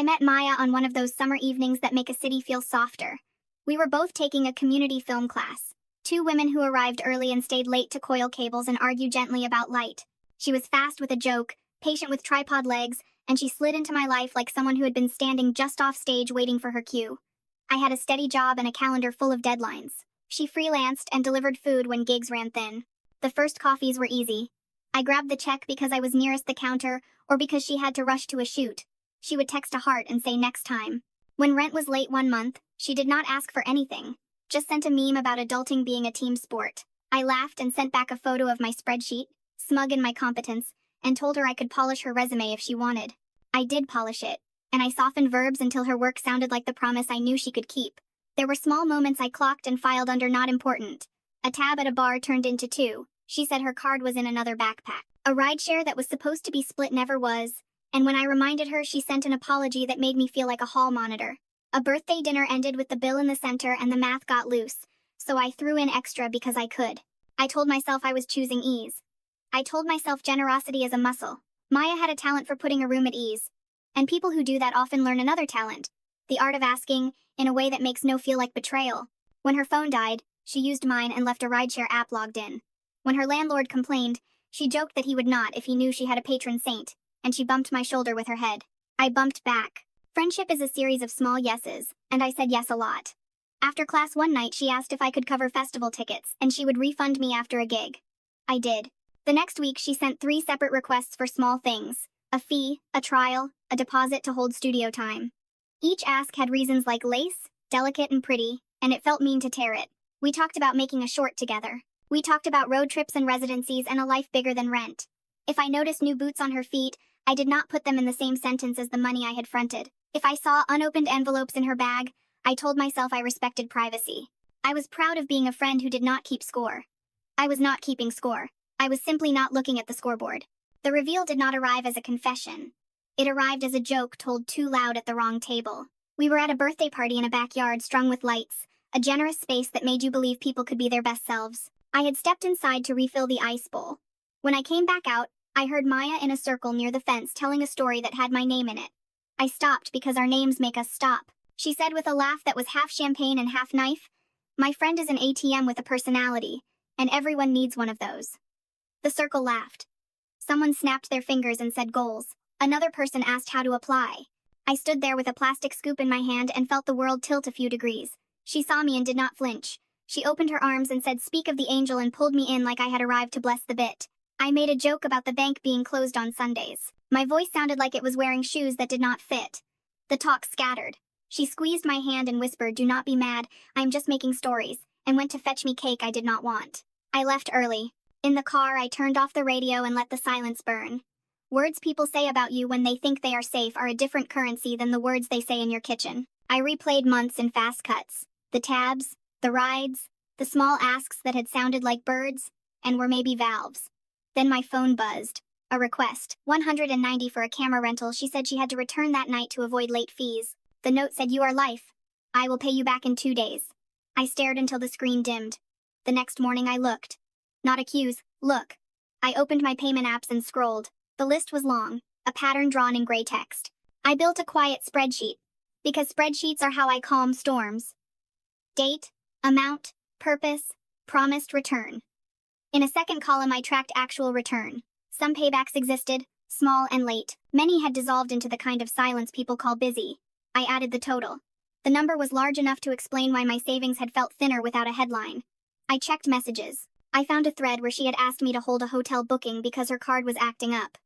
I met Maya on one of those summer evenings that make a city feel softer. We were both taking a community film class. Two women who arrived early and stayed late to coil cables and argue gently about light. She was fast with a joke, patient with tripod legs, and she slid into my life like someone who had been standing just off stage waiting for her cue. I had a steady job and a calendar full of deadlines. She freelanced and delivered food when gigs ran thin. The first coffees were easy. I grabbed the check because I was nearest the counter or because she had to rush to a shoot. She would text a heart and say next time. When rent was late one month, she did not ask for anything, just sent a meme about adulting being a team sport. I laughed and sent back a photo of my spreadsheet, smug in my competence, and told her I could polish her resume if she wanted. I did polish it, and I softened verbs until her work sounded like the promise I knew she could keep. There were small moments I clocked and filed under not important. A tab at a bar turned into two. She said her card was in another backpack. A rideshare that was supposed to be split never was, and when I reminded her, she sent an apology that made me feel like a hall monitor. A birthday dinner ended with the bill in the center and the math got loose, so I threw in extra because I could. I told myself I was choosing ease. I told myself generosity is a muscle. Maya had a talent for putting a room at ease. And people who do that often learn another talent, the art of asking, in a way that makes no feel like betrayal. When her phone died, she used mine and left a rideshare app logged in. When her landlord complained, she joked that he would not if he knew she had a patron saint, and she bumped my shoulder with her head. I bumped back. Friendship is a series of small yeses, and I said yes a lot. After class one night, she asked if I could cover festival tickets, and she would refund me after a gig. I did. The next week, she sent 3 separate requests for small things: a fee, a trial, a deposit to hold studio time. Each ask had reasons like lace, delicate and pretty, and it felt mean to tear it. We talked about making a short together. We talked about road trips and residencies and a life bigger than rent. If I noticed new boots on her feet, I did not put them in the same sentence as the money I had fronted. If I saw unopened envelopes in her bag, I told myself I respected privacy. I was proud of being a friend who did not keep score. I was not keeping score. I was simply not looking at the scoreboard. The reveal did not arrive as a confession. It arrived as a joke told too loud at the wrong table. We were at a birthday party in a backyard strung with lights, a generous space that made you believe people could be their best selves. I had stepped inside to refill the ice bowl. When I came back out, I heard Maya in a circle near the fence telling a story that had my name in it. I stopped because our names make us stop. She said with a laugh that was half champagne and half knife, "My friend is an ATM with a personality, and everyone needs one of those." The circle laughed. Someone snapped their fingers and said goals. Another person asked how to apply. I stood there with a plastic scoop in my hand and felt the world tilt a few degrees. She saw me and did not flinch. She opened her arms and said, "Speak of the angel," and pulled me in like I had arrived to bless the bit. I made a joke about the bank being closed on Sundays. My voice sounded like it was wearing shoes that did not fit. The talk scattered. She squeezed my hand and whispered, "Do not be mad, I am just making stories," and went to fetch me cake I did not want. I left early. In the car, I turned off the radio and let the silence burn. Words people say about you when they think they are safe are a different currency than the words they say in your kitchen. I replayed months in fast cuts. The tabs, the rides, the small asks that had sounded like birds, and were maybe valves. Then my phone buzzed. A request, $190 for a camera rental. She said she had to return that night to avoid late fees. The note said, "You are life. I will pay you back in 2 days." I stared until the screen dimmed. The next morning I looked. Not accuse, look. I opened my payment apps and scrolled. The list was long, a pattern drawn in gray text. I built a quiet spreadsheet, because spreadsheets are how I calm storms. Date, amount, purpose, promised return. In a second column I tracked actual return. Some paybacks existed, small and late. Many had dissolved into the kind of silence people call busy. I added the total. The number was large enough to explain why my savings had felt thinner without a headline. I checked messages. I found a thread where she had asked me to hold a hotel booking because her card was acting up.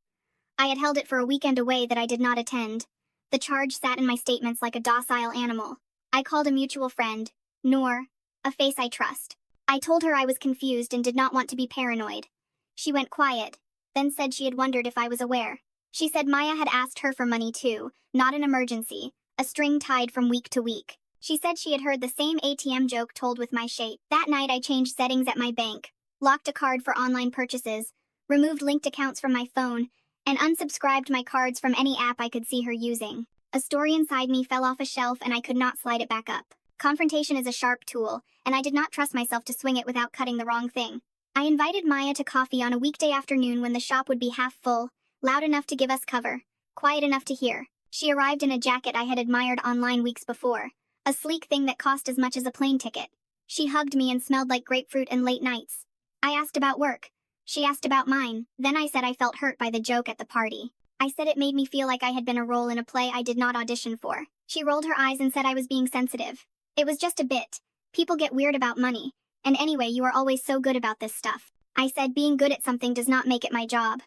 I had held it for a weekend away that I did not attend. The charge sat in my statements like a docile animal. I called a mutual friend, Noor, a face I trust. I told her I was confused and did not want to be paranoid. She went quiet, then said she had wondered if I was aware. She said Maya had asked her for money too, not an emergency, a string tied from week to week. She said she had heard the same ATM joke told with my shape. That night I changed settings at my bank, locked a card for online purchases, removed linked accounts from my phone, and unsubscribed my cards from any app I could see her using. A story inside me fell off a shelf and I could not slide it back up. Confrontation is a sharp tool, and I did not trust myself to swing it without cutting the wrong thing. I invited Maya to coffee on a weekday afternoon when the shop would be half full, loud enough to give us cover, quiet enough to hear. She arrived in a jacket I had admired online weeks before, a sleek thing that cost as much as a plane ticket. She hugged me and smelled like grapefruit and late nights. I asked about work. She asked about mine. Then I said I felt hurt by the joke at the party. I said it made me feel like I had been a role in a play I did not audition for. She rolled her eyes and said I was being sensitive. It was just a bit. People get weird about money. And anyway, you are always so good about this stuff. I said being good at something does not make it my job.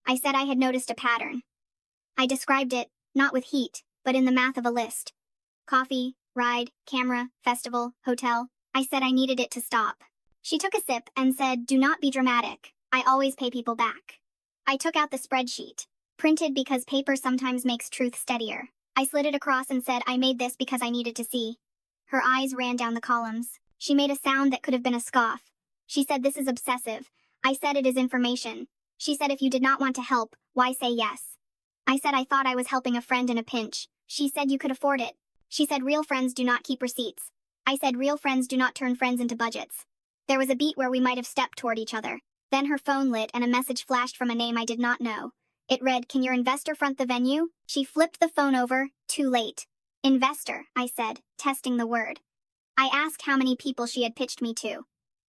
I said I had noticed a pattern. I described it, not with heat, but in the math of a list. Coffee, ride, camera, festival, hotel. I said I needed it to stop. She took a sip and said, do not be dramatic. I always pay people back. I took out the spreadsheet. Printed because paper sometimes makes truth steadier. I slid it across and said I made this because I needed to see. Her eyes ran down the columns. She made a sound that could have been a scoff. She said this is obsessive. I said it is information. She said if you did not want to help, why say yes? I said I thought I was helping a friend in a pinch. She said you could afford it. She said real friends do not keep receipts. I said real friends do not turn friends into budgets. There was a beat where we might have stepped toward each other. Then her phone lit and a message flashed from a name I did not know. It read, can your investor front the venue? She flipped the phone over, too late. Investor, I said, testing the word. I asked how many people she had pitched me to.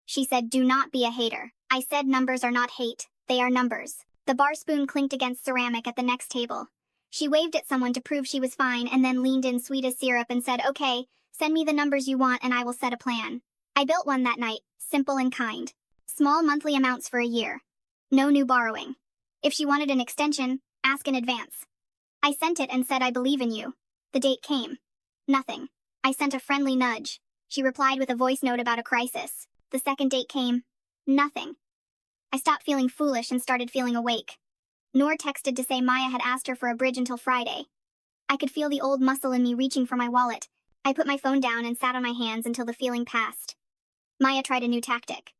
She said, do not be a hater. I said numbers are not hate, they are numbers. The bar spoon clinked against ceramic at the next table. She waved at someone to prove she was fine and then leaned in sweet as syrup and said, okay, send me the numbers you want and I will set a plan. I built one that night, simple and kind. Small monthly amounts for a year. No new borrowing. If she wanted an extension, ask in advance. I sent it and said I believe in you. The date came. Nothing. I sent a friendly nudge. She replied with a voice note about a crisis. The second date came. Nothing. I stopped feeling foolish and started feeling awake. Noor texted to say Maya had asked her for a bridge until Friday. I could feel the old muscle in me reaching for my wallet. I put my phone down and sat on my hands until the feeling passed. Maya tried a new tactic.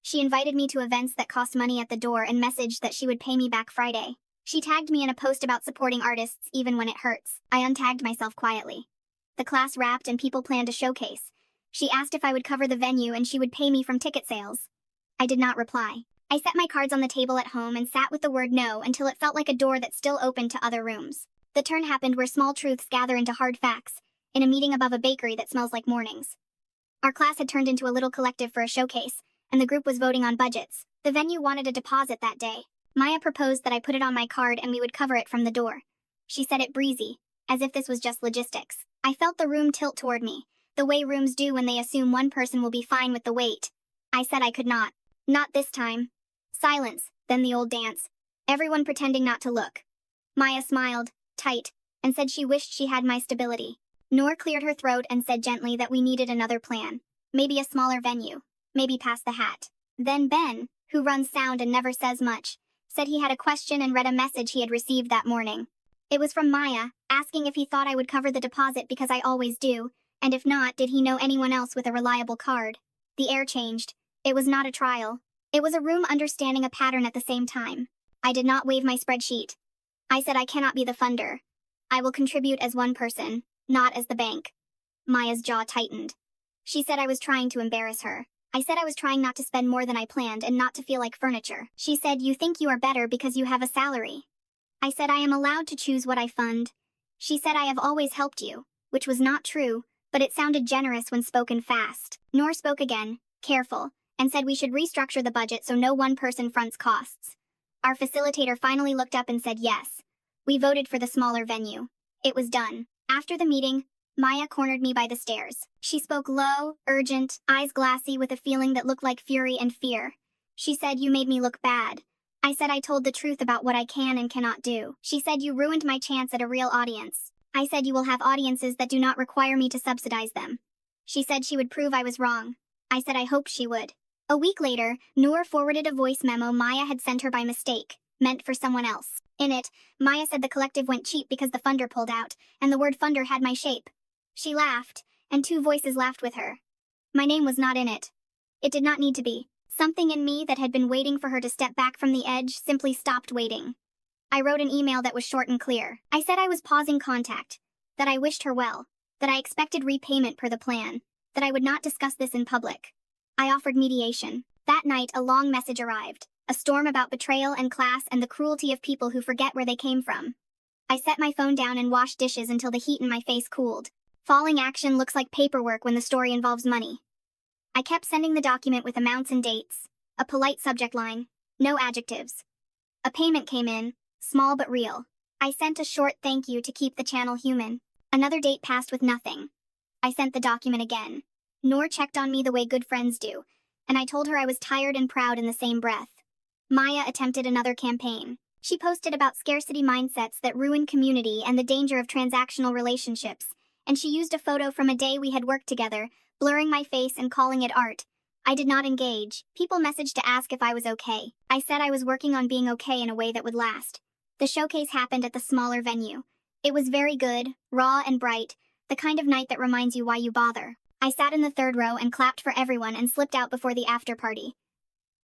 She invited me to events that cost money at the door and messaged that she would pay me back Friday. She tagged me in a post about supporting artists even when it hurts. I untagged myself quietly. The class wrapped and people planned a showcase. She asked if I would cover the venue and she would pay me from ticket sales. I did not reply. I set my cards on the table at home and sat with the word no until it felt like a door that still opened to other rooms. The turn happened where small truths gather into hard facts, in a meeting above a bakery that smells like mornings. Our class had turned into a little collective for a showcase, and the group was voting on budgets. The venue wanted a deposit that day. Maya proposed that I put it on my card and we would cover it from the door. She said it breezy, as if this was just logistics. I felt the room tilt toward me, the way rooms do when they assume one person will be fine with the weight. I said I could not. Not this time. Silence, then the old dance. Everyone pretending not to look. Maya smiled, tight, and said she wished she had my stability. Noor cleared her throat and said gently that we needed another plan. Maybe a smaller venue. Maybe pass the hat. Then Ben, who runs sound and never says much, said he had a question and read a message he had received that morning. It was from Maya, asking if he thought I would cover the deposit because I always do, and if not, did he know anyone else with a reliable card. The air changed. It was not a trial. It was a room understanding a pattern at the same time. I did not wave my spreadsheet. I said I cannot be the funder. I will contribute as one person, not as the bank. Maya's jaw tightened. She said I was trying to embarrass her. I said I was trying not to spend more than I planned and not to feel like furniture. She said you think you are better because you have a salary. I said I am allowed to choose what I fund. She said I have always helped you, which was not true, but it sounded generous when spoken fast. Noor spoke again, careful, and said we should restructure the budget so no one person fronts costs. Our facilitator finally looked up and said yes. We voted for the smaller venue. It was done. After the meeting, Maya cornered me by the stairs. She spoke low, urgent, eyes glassy with a feeling that looked like fury and fear. She said you made me look bad. I said I told the truth about what I can and cannot do. She said you ruined my chance at a real audience. I said you will have audiences that do not require me to subsidize them. She said she would prove I was wrong. I said I hoped she would. A week later, Noor forwarded a voice memo Maya had sent her by mistake, meant for someone else. In it, Maya said the collective went cheap because the funder pulled out, and the word funder had my shape. She laughed, and two voices laughed with her. My name was not in it. It did not need to be. Something in me that had been waiting for her to step back from the edge simply stopped waiting. I wrote an email that was short and clear. I said I was pausing contact, that I wished her well, that I expected repayment per the plan, that I would not discuss this in public. I offered mediation. That night, a long message arrived, a storm about betrayal and class and the cruelty of people who forget where they came from. I set my phone down and washed dishes until the heat in my face cooled. Falling action looks like paperwork when the story involves money. I kept sending the document with amounts and dates, a polite subject line, no adjectives. A payment came in, small but real. I sent a short thank you to keep the channel human. Another date passed with nothing. I sent the document again. Noor checked on me the way good friends do, and I told her I was tired and proud in the same breath. Maya attempted another campaign. She posted about scarcity mindsets that ruin community and the danger of transactional relationships, and she used a photo from a day we had worked together, blurring my face and calling it art. I did not engage. People messaged to ask if I was okay. I said I was working on being okay in a way that would last. The showcase happened at the smaller venue. It was very good, raw and bright, the kind of night that reminds you why you bother. I sat in the third row and clapped for everyone and slipped out before the after party.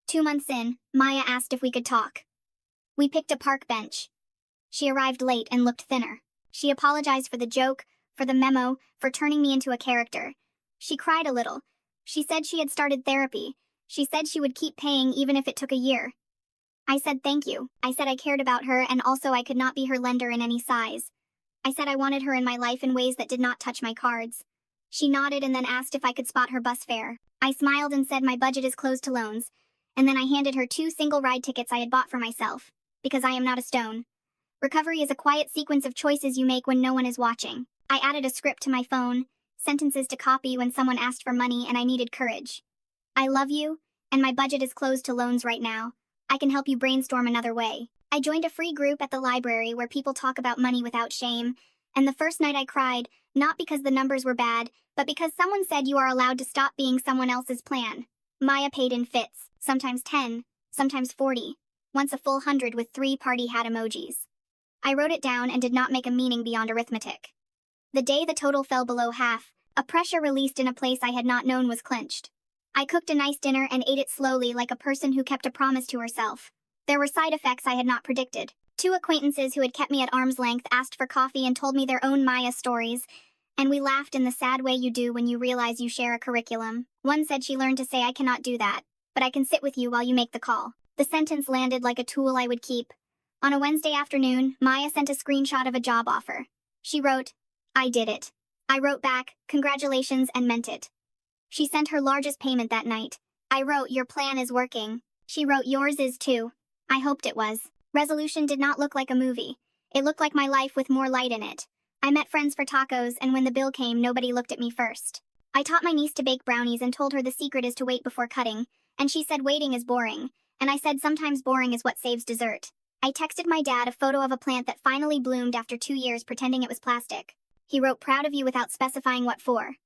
2 months in, Maya asked if we could talk. We picked a park bench. She arrived late and looked thinner. She apologized for the joke, for the memo, for turning me into a character. She cried a little. She said she had started therapy. She said she would keep paying even if it took a year. I said thank you. I said I cared about her and also I could not be her lender in any size. I said I wanted her in my life in ways that did not touch my cards. She nodded and then asked if I could spot her bus fare. I smiled and said my budget is closed to loans, and then I handed her 2 single ride tickets I had bought for myself, because I am not a stone. Recovery is a quiet sequence of choices you make when no one is watching. I added a script to my phone, sentences to copy when someone asked for money and I needed courage. I love you, and my budget is closed to loans right now. I can help you brainstorm another way. I joined a free group at the library where people talk about money without shame, and the first night I cried, not because the numbers were bad, but because someone said you are allowed to stop being someone else's plan. Maya paid in fits, sometimes 10, sometimes 40, once a full 100 with 3 party hat emojis. I wrote it down and did not make a meaning beyond arithmetic. The day the total fell below half, a pressure released in a place I had not known was clenched. I cooked a nice dinner and ate it slowly like a person who kept a promise to herself. There were side effects I had not predicted. 2 acquaintances who had kept me at arm's length asked for coffee and told me their own Maya stories, and we laughed in the sad way you do when you realize you share a curriculum. One said she learned to say I cannot do that, but I can sit with you while you make the call. The sentence landed like a tool I would keep. On a Wednesday afternoon, Maya sent a screenshot of a job offer. She wrote, I did it. I wrote back, congratulations, and meant it. She sent her largest payment that night. I wrote, your plan is working. She wrote, yours is too. I hoped it was. Resolution did not look like a movie. It looked like my life with more light in it. I met friends for tacos, and when the bill came, nobody looked at me first. I taught my niece to bake brownies and told her the secret is to wait before cutting, and she said waiting is boring, and I said sometimes boring is what saves dessert. I texted my dad a photo of a plant that finally bloomed after 2 years pretending it was plastic. He wrote proud of you without specifying what for.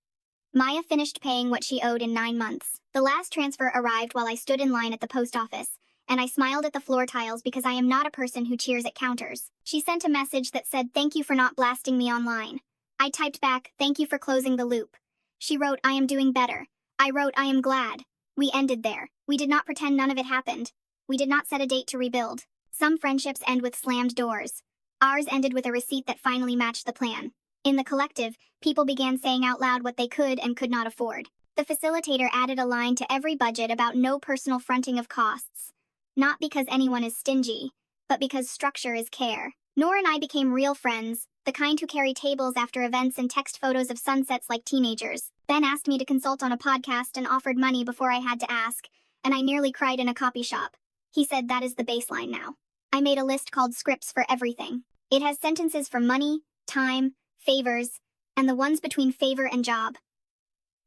Maya finished paying what she owed in 9 months. The last transfer arrived while I stood in line at the post office, and I smiled at the floor tiles because I am not a person who cheers at counters. She sent a message that said thank you for not blasting me online. I typed back, thank you for closing the loop. She wrote, I am doing better. I wrote, I am glad. We ended there. We did not pretend none of it happened. We did not set a date to rebuild. Some friendships end with slammed doors. Ours ended with a receipt that finally matched the plan. In the collective, people began saying out loud what they could and could not afford. The facilitator added a line to every budget about no personal fronting of costs. Not because anyone is stingy, but because structure is care. Noor and I became real friends, the kind who carry tables after events and text photos of sunsets like teenagers. Ben asked me to consult on a podcast and offered money before I had to ask, and I nearly cried in a copy shop. He said that is the baseline now. I made a list called scripts for everything. It has sentences for money, time, favors, and the ones between favor and job.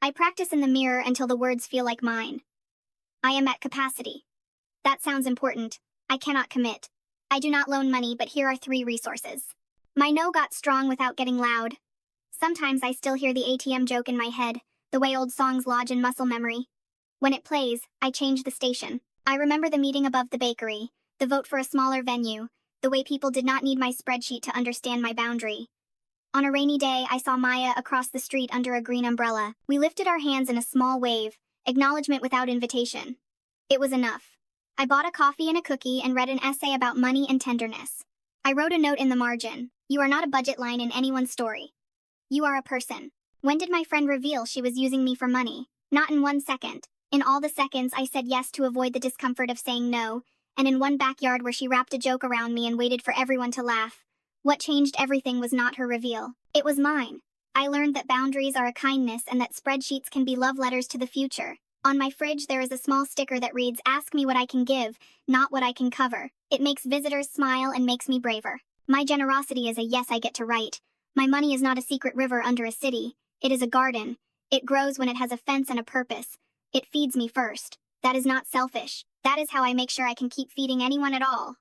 I practice in the mirror until the words feel like mine. I am at capacity. That sounds important. I cannot commit. I do not loan money, but here are 3 resources. My no got strong without getting loud. Sometimes I still hear the ATM joke in my head, the way old songs lodge in muscle memory. When it plays, I change the station. I remember the meeting above the bakery, the vote for a smaller venue, the way people did not need my spreadsheet to understand my boundary. On a rainy day, I saw Maya across the street under a green umbrella. We lifted our hands in a small wave, acknowledgement without invitation. It was enough. I bought a coffee and a cookie and read an essay about money and tenderness. I wrote a note in the margin. You are not a budget line in anyone's story. You are a person. When did my friend reveal she was using me for money? Not in 1 second. In all the seconds, I said yes to avoid the discomfort of saying no, and in one backyard where she wrapped a joke around me and waited for everyone to laugh, What changed everything was not her reveal. It was mine. I learned that boundaries are a kindness and that spreadsheets can be love letters to the future. On my fridge there is a small sticker that reads, "Ask me what I can give, not what I can cover." It makes visitors smile and makes me braver. My generosity is a yes I get to write. My money is not a secret river under a city. It is a garden. It grows when it has a fence and a purpose. It feeds me first. That is not selfish. That is how I make sure I can keep feeding anyone at all.